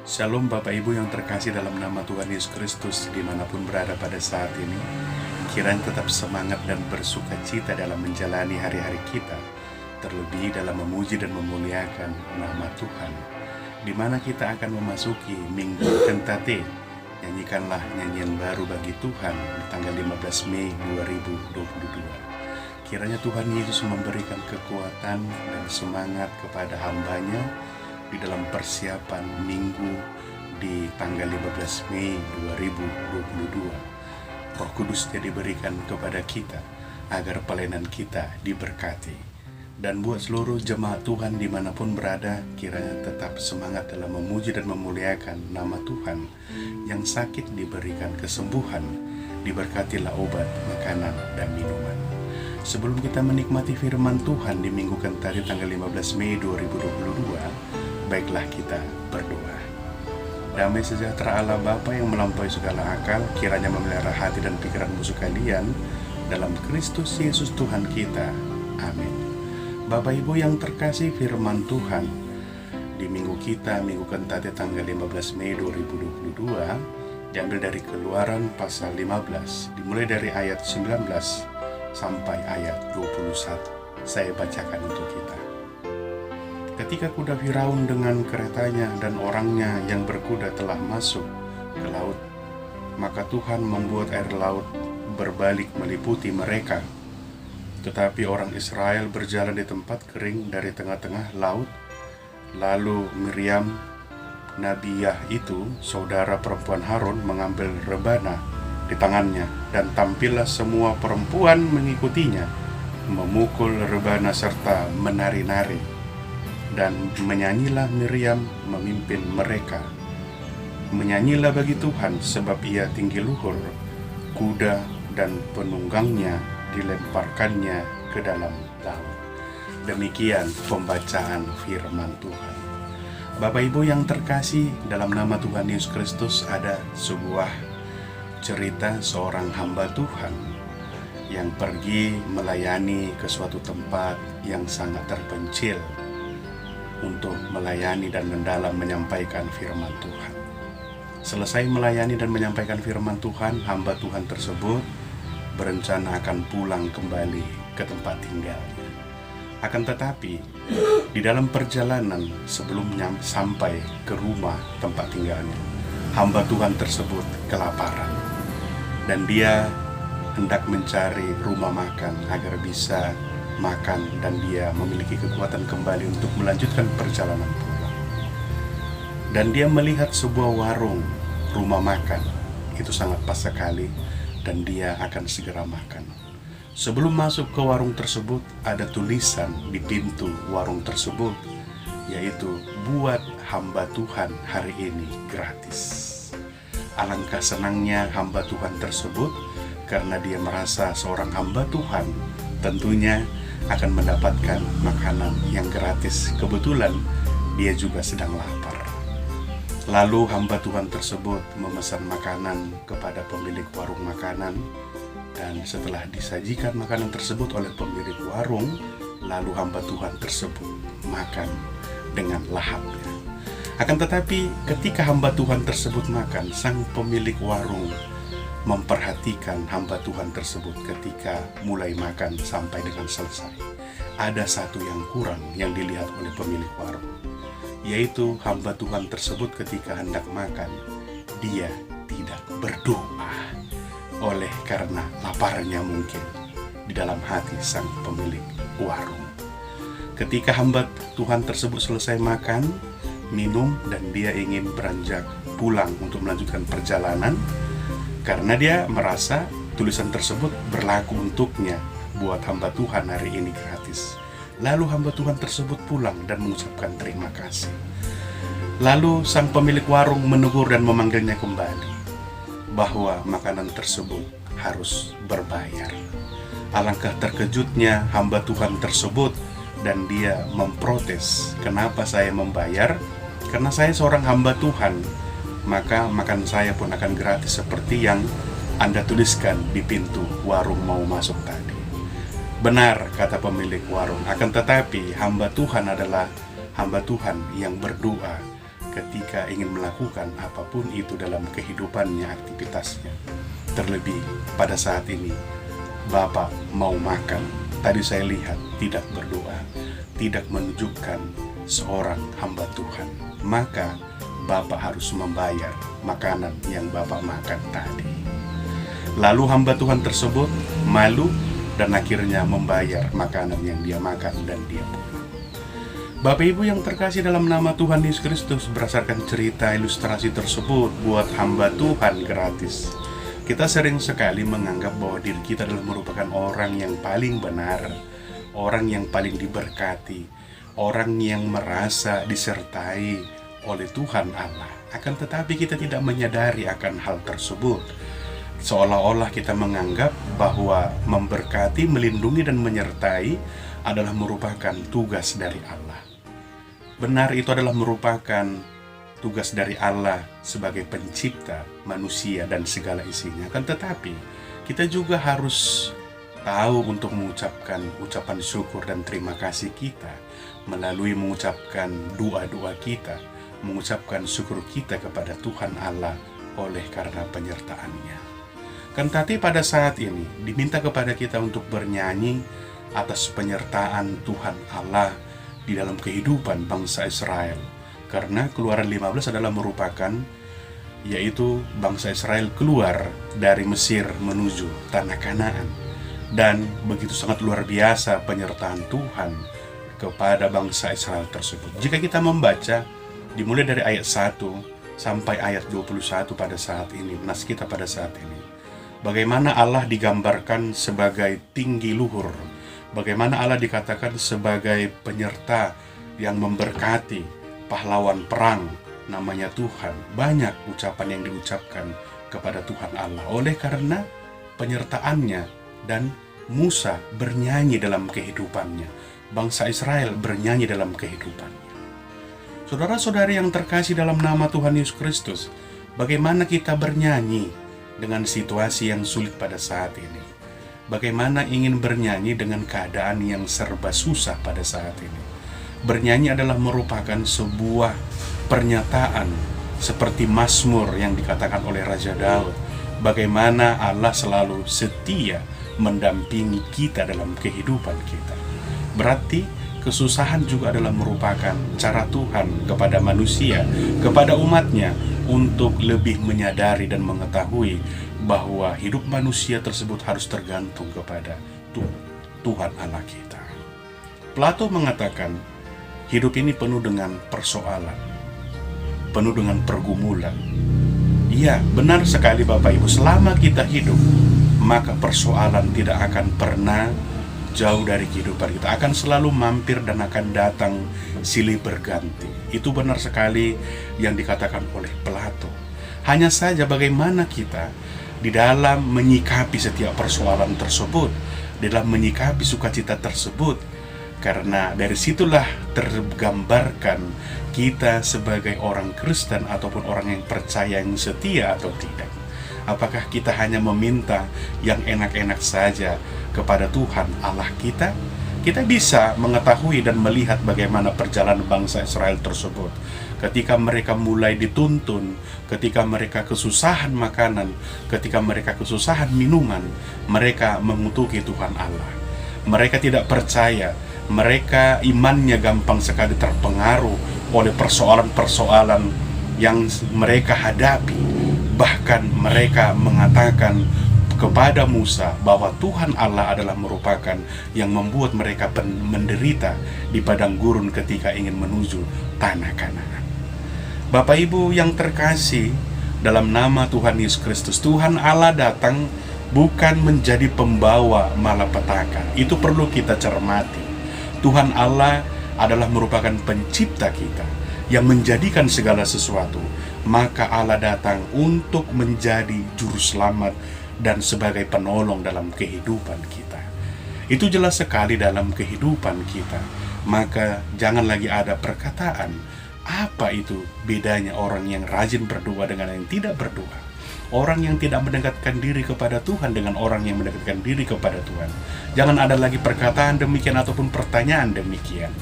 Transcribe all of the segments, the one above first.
Shalom Bapak Ibu yang terkasih dalam nama Tuhan Yesus Kristus dimanapun berada pada saat ini. Kiranya tetap semangat dan bersuka cita dalam menjalani hari-hari kita, terlebih dalam memuji dan memuliakan nama Tuhan, di mana kita akan memasuki Minggu Kentate. Nyanyikanlah nyanyian baru bagi Tuhan di tanggal 15 Mei 2022. Kiranya Tuhan Yesus memberikan kekuatan dan semangat kepada hambanya di dalam persiapan minggu di tanggal 15 Mei 2022. Roh Kudus diberikan kepada kita agar pelayanan kita diberkati. Dan buat seluruh jemaat Tuhan dimanapun berada, kiranya tetap semangat dalam memuji dan memuliakan nama Tuhan. Yang sakit diberikan kesembuhan, diberkatilah obat, makanan, dan minuman. Sebelum kita menikmati firman Tuhan di Minggu Kentate tanggal 15 Mei 2022, baiklah kita berdoa. Damai sejahtera Allah Bapa yang melampaui segala akal, kiranya memelihara hati dan pikiran musuh kalian dalam Kristus Yesus Tuhan kita. Amin. Bapak Ibu yang terkasih, firman Tuhan di minggu kita, Minggu Kentate tanggal 15 Mei 2022, diambil dari Keluaran pasal 15, dimulai dari ayat 19 sampai ayat 21. Saya bacakan untuk kita. Ketika kuda Firaun dengan keretanya dan orangnya yang berkuda telah masuk ke laut, maka Tuhan membuat air laut berbalik meliputi mereka. Tetapi orang Israel berjalan di tempat kering dari tengah-tengah laut. Lalu Miriam, Nabiyah itu, saudara perempuan Harun, mengambil rebana di tangannya, dan tampillah semua perempuan mengikutinya, memukul rebana serta menari-nari. Dan menyanyilah Miriam memimpin mereka. Menyanyilah bagi Tuhan, sebab ia tinggi luhur. Kuda dan penunggangnya dilemparkannya ke dalam laut. Demikian pembacaan firman Tuhan. Bapak Ibu yang terkasih, dalam nama Tuhan Yesus Kristus ada sebuah cerita seorang hamba Tuhan yang pergi melayani ke suatu tempat yang sangat terpencil untuk melayani dan mendalam menyampaikan firman Tuhan. Selesai melayani dan menyampaikan firman Tuhan, hamba Tuhan tersebut berencana akan pulang kembali ke tempat tinggalnya. Akan tetapi, di dalam perjalanan sebelum sampai ke rumah tempat tinggalnya, hamba Tuhan tersebut kelaparan. Dan dia hendak mencari rumah makan agar bisa makan dan dia memiliki kekuatan kembali untuk melanjutkan perjalanan pulang. Dan dia melihat sebuah warung, rumah makan. Itu sangat pas sekali. Dan dia akan segera makan. Sebelum masuk ke warung tersebut, ada tulisan di pintu warung tersebut, yaitu buat hamba Tuhan hari ini gratis. Alangkah senangnya hamba Tuhan tersebut, karena dia merasa seorang hamba Tuhan tentunya akan mendapatkan makanan yang gratis. Kebetulan dia juga sedang lapar. Lalu hamba Tuhan tersebut memesan makanan kepada pemilik warung makanan. Dan setelah disajikan makanan tersebut oleh pemilik warung, lalu hamba Tuhan tersebut makan dengan lahapnya. Akan tetapi ketika hamba Tuhan tersebut makan, sang pemilik warung memperhatikan hamba Tuhan tersebut ketika mulai makan sampai dengan selesai. Ada satu yang kurang yang dilihat oleh pemilik warung, yaitu hamba Tuhan tersebut ketika hendak makan, dia tidak berdoa oleh karena laparnya mungkin di dalam hati sang pemilik warung. Ketika hamba Tuhan tersebut selesai makan, minum, dan dia ingin beranjak pulang untuk melanjutkan perjalanan, karena dia merasa tulisan tersebut berlaku untuknya, buat hamba Tuhan hari ini gratis. Lalu hamba Tuhan tersebut pulang dan mengucapkan terima kasih. Lalu sang pemilik warung menegur dan memanggilnya kembali, bahwa makanan tersebut harus berbayar. Alangkah terkejutnya hamba Tuhan tersebut, dan dia memprotes, kenapa saya membayar? Karena saya seorang hamba Tuhan, maka makan saya pun akan gratis seperti yang Anda tuliskan di pintu warung mau masuk tadi. Benar, kata pemilik warung, akan tetapi hamba Tuhan adalah hamba Tuhan yang berdoa ketika ingin melakukan apapun itu dalam kehidupannya, aktivitasnya. Terlebih pada saat ini, Bapak mau makan, tadi saya lihat tidak berdoa, tidak menunjukkan seorang hamba Tuhan. Maka Bapak harus membayar makanan yang Bapak makan tadi. Lalu hamba Tuhan tersebut malu dan akhirnya membayar makanan yang dia makan dan dia bunuh. Bapak Ibu yang terkasih dalam nama Tuhan Yesus Kristus, berdasarkan cerita ilustrasi tersebut buat hamba Tuhan gratis. Kita sering sekali menganggap bahwa diri kita adalah merupakan orang yang paling benar, orang yang paling diberkati, orang yang merasa disertai oleh Tuhan Allah. Akan tetapi kita tidak menyadari akan hal tersebut. Seolah-olah kita menganggap bahwa memberkati, melindungi, dan menyertai adalah merupakan tugas dari Allah. Benar, itu adalah merupakan tugas dari Allah sebagai pencipta manusia dan segala isinya. Akan tetapi kita juga harus tahu untuk mengucapkan ucapan syukur dan terima kasih kita melalui mengucapkan doa-doa kita, mengucapkan syukur kita kepada Tuhan Allah oleh karena penyertaannya. Kan tadi pada saat ini diminta kepada kita untuk bernyanyi atas penyertaan Tuhan Allah di dalam kehidupan bangsa Israel. Karena Keluaran 15 adalah merupakan, yaitu bangsa Israel keluar dari Mesir menuju tanah Kanaan. Dan begitu sangat luar biasa penyertaan Tuhan kepada bangsa Israel tersebut. Jika kita membaca, dimulai dari ayat 1 sampai ayat 21 pada saat ini, nas kita pada saat ini. Bagaimana Allah digambarkan sebagai tinggi luhur. Bagaimana Allah dikatakan sebagai penyerta yang memberkati, pahlawan perang, namanya Tuhan. Banyak ucapan yang diucapkan kepada Tuhan Allah oleh karena penyertaannya, dan Musa bernyanyi dalam kehidupannya, bangsa Israel bernyanyi dalam kehidupannya. Saudara-saudari yang terkasih dalam nama Tuhan Yesus Kristus, bagaimana kita bernyanyi dengan situasi yang sulit pada saat ini? Bagaimana ingin bernyanyi dengan keadaan yang serba susah pada saat ini? Bernyanyi adalah merupakan sebuah pernyataan seperti Mazmur yang dikatakan oleh Raja Daud. Bagaimana Allah selalu setia mendampingi kita dalam kehidupan kita. Berarti kesusahan juga adalah merupakan cara Tuhan kepada manusia, kepada umatnya, untuk lebih menyadari dan mengetahui bahwa hidup manusia tersebut harus tergantung kepada Tuhan Allah kita. Plato mengatakan, hidup ini penuh dengan persoalan, penuh dengan pergumulan. Iya, benar sekali Bapak Ibu, selama kita hidup, maka persoalan tidak akan pernah jauh dari kehidupan kita. Akan selalu mampir dan akan datang silih berganti. Itu benar sekali yang dikatakan oleh Plato. Hanya saja bagaimana kita di dalam menyikapi setiap persoalan tersebut, di dalam menyikapi sukacita tersebut. Karena dari situlah tergambarkan kita sebagai orang Kristen ataupun orang yang percaya, yang setia atau tidak. Apakah kita hanya meminta yang enak-enak saja kepada Tuhan Allah kita? Kita bisa mengetahui dan melihat bagaimana perjalanan bangsa Israel tersebut. Ketika mereka mulai dituntun, ketika mereka kesusahan makanan, ketika mereka kesusahan minuman, mereka mengutuki Tuhan Allah. Mereka tidak percaya. Mereka imannya gampang sekali terpengaruh oleh persoalan-persoalan yang mereka hadapi. Bahkan mereka mengatakan kepada Musa bahwa Tuhan Allah adalah merupakan yang membuat mereka menderita di padang gurun ketika ingin menuju tanah Kanaan. Bapak Ibu yang terkasih dalam nama Tuhan Yesus Kristus, Tuhan Allah datang bukan menjadi pembawa malapetaka. Itu perlu kita cermati. Tuhan Allah adalah merupakan pencipta kita yang menjadikan segala sesuatu. Maka Allah datang untuk menjadi juru selamat dan sebagai penolong dalam kehidupan kita. Itu jelas sekali dalam kehidupan kita. Maka jangan lagi ada perkataan, apa itu bedanya orang yang rajin berdoa dengan yang tidak berdoa? Orang yang tidak mendekatkan diri kepada Tuhan dengan orang yang mendekatkan diri kepada Tuhan. Jangan ada lagi perkataan demikian ataupun pertanyaan demikian.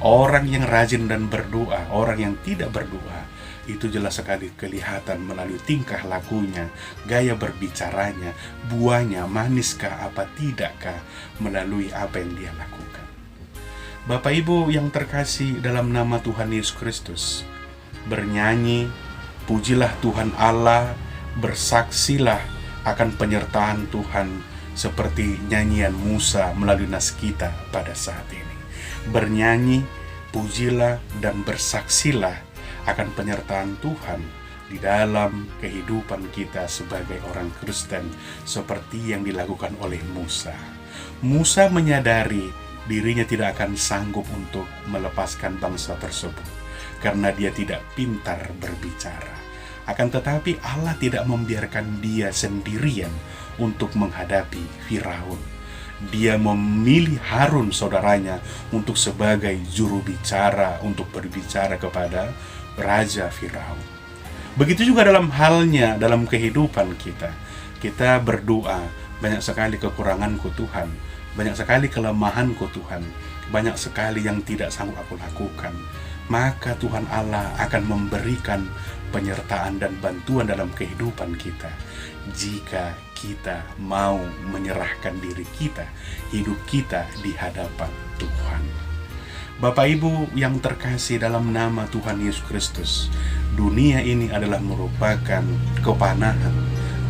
Orang yang rajin dan berdoa, orang yang tidak berdoa, itu jelas sekali kelihatan melalui tingkah lakunya, gaya berbicaranya, buahnya maniskah apa tidakkah melalui apa yang dia lakukan. Bapak Ibu yang terkasih dalam nama Tuhan Yesus Kristus, bernyanyi, pujilah Tuhan Allah, bersaksilah akan penyertaan Tuhan seperti nyanyian Musa melalui nas kita pada saat ini. Bernyanyi, pujilah dan bersaksilah akan penyertaan Tuhan di dalam kehidupan kita sebagai orang Kristen seperti yang dilakukan oleh Musa. Musa menyadari dirinya tidak akan sanggup untuk melepaskan bangsa tersebut karena dia tidak pintar berbicara. Akan tetapi Allah tidak membiarkan dia sendirian untuk menghadapi Firaun. Dia memilih Harun saudaranya untuk sebagai juru bicara untuk berbicara kepada Raja Firaun. Begitu juga dalam halnya dalam kehidupan kita. Kita berdoa, banyak sekali kekuranganku Tuhan, banyak sekali kelemahanku Tuhan, banyak sekali yang tidak sanggup aku lakukan. Maka Tuhan Allah akan memberikan penyertaan dan bantuan dalam kehidupan kita jika kita mau menyerahkan diri kita, hidup kita di hadapan Tuhan. Bapak Ibu yang terkasih dalam nama Tuhan Yesus Kristus, dunia ini adalah merupakan kepanahan,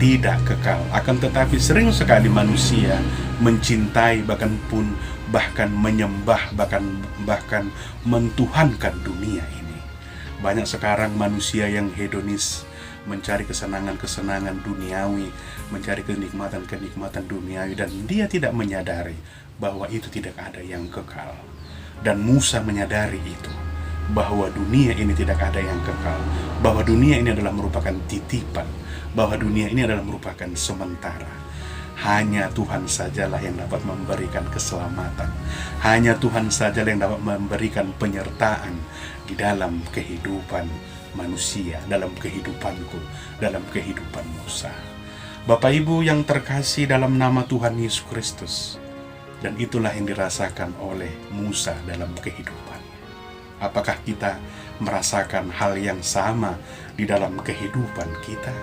tidak kekal. Akan tetapi sering sekali manusia mencintai bahkan menyembah, bahkan mentuhankan dunia ini. Banyak sekarang manusia yang hedonis, mencari kesenangan-kesenangan duniawi, mencari kenikmatan-kenikmatan duniawi, dan dia tidak menyadari bahwa itu tidak ada yang kekal. Dan Musa menyadari itu, bahwa dunia ini tidak ada yang kekal, bahwa dunia ini adalah merupakan titipan, bahwa dunia ini adalah merupakan sementara. Hanya Tuhan sajalah yang dapat memberikan keselamatan. Hanya Tuhan sajalah yang dapat memberikan penyertaan di dalam kehidupan manusia, dalam kehidupanku, dalam kehidupan Musa. Bapak Ibu yang terkasih dalam nama Tuhan Yesus Kristus, dan itulah yang dirasakan oleh Musa dalam kehidupannya. Apakah kita merasakan hal yang sama di dalam kehidupan kita?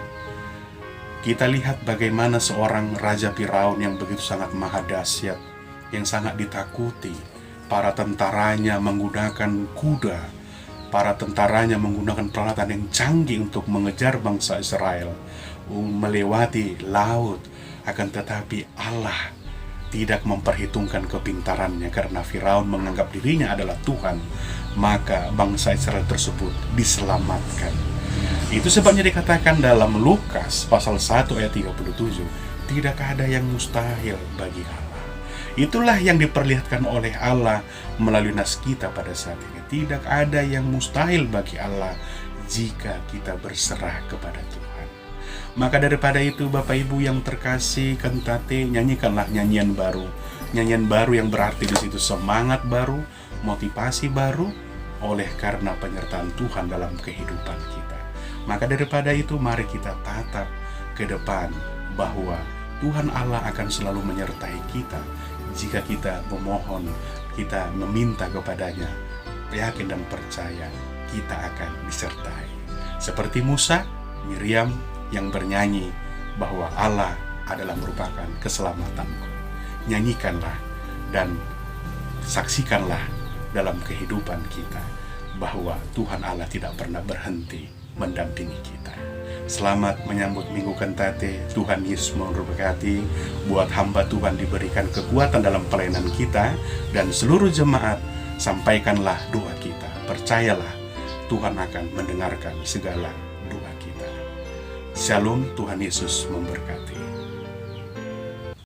Kita lihat bagaimana seorang Raja Firaun yang begitu sangat maha dahsyat, yang sangat ditakuti. Para tentaranya menggunakan kuda, para tentaranya menggunakan peralatan yang canggih untuk mengejar bangsa Israel, melewati laut. Akan tetapi Allah tidak memperhitungkan kepintarannya, karena Firaun menganggap dirinya adalah Tuhan, maka bangsa Israel tersebut diselamatkan. Itu sebabnya dikatakan dalam Lukas pasal 1 ayat 37, tidak ada yang mustahil bagi Allah. Itulah yang diperlihatkan oleh Allah melalui nas kita pada saat ini. Tidak ada yang mustahil bagi Allah jika kita berserah kepada Tuhan. Maka daripada itu Bapak Ibu yang terkasih, kentate, nyanyikanlah nyanyian baru. Nyanyian baru yang berarti di situ semangat baru, motivasi baru, oleh karena penyertaan Tuhan dalam kehidupan kita. Maka daripada itu mari kita tatap ke depan bahwa Tuhan Allah akan selalu menyertai kita jika kita memohon, kita meminta kepadanya, yakin dan percaya kita akan disertai. Seperti Musa, Miriam yang bernyanyi bahwa Allah adalah merupakan keselamatanku. Nyanyikanlah dan saksikanlah dalam kehidupan kita bahwa Tuhan Allah tidak pernah berhenti mendampingi kita. Selamat menyambut Minggu Kentate. Tuhan Yesus memberkati. Buat hamba Tuhan diberikan kekuatan dalam pelayanan kita, dan seluruh jemaat sampaikanlah doa kita. Percayalah Tuhan akan mendengarkan segala doa kita. Shalom, Tuhan Yesus memberkati.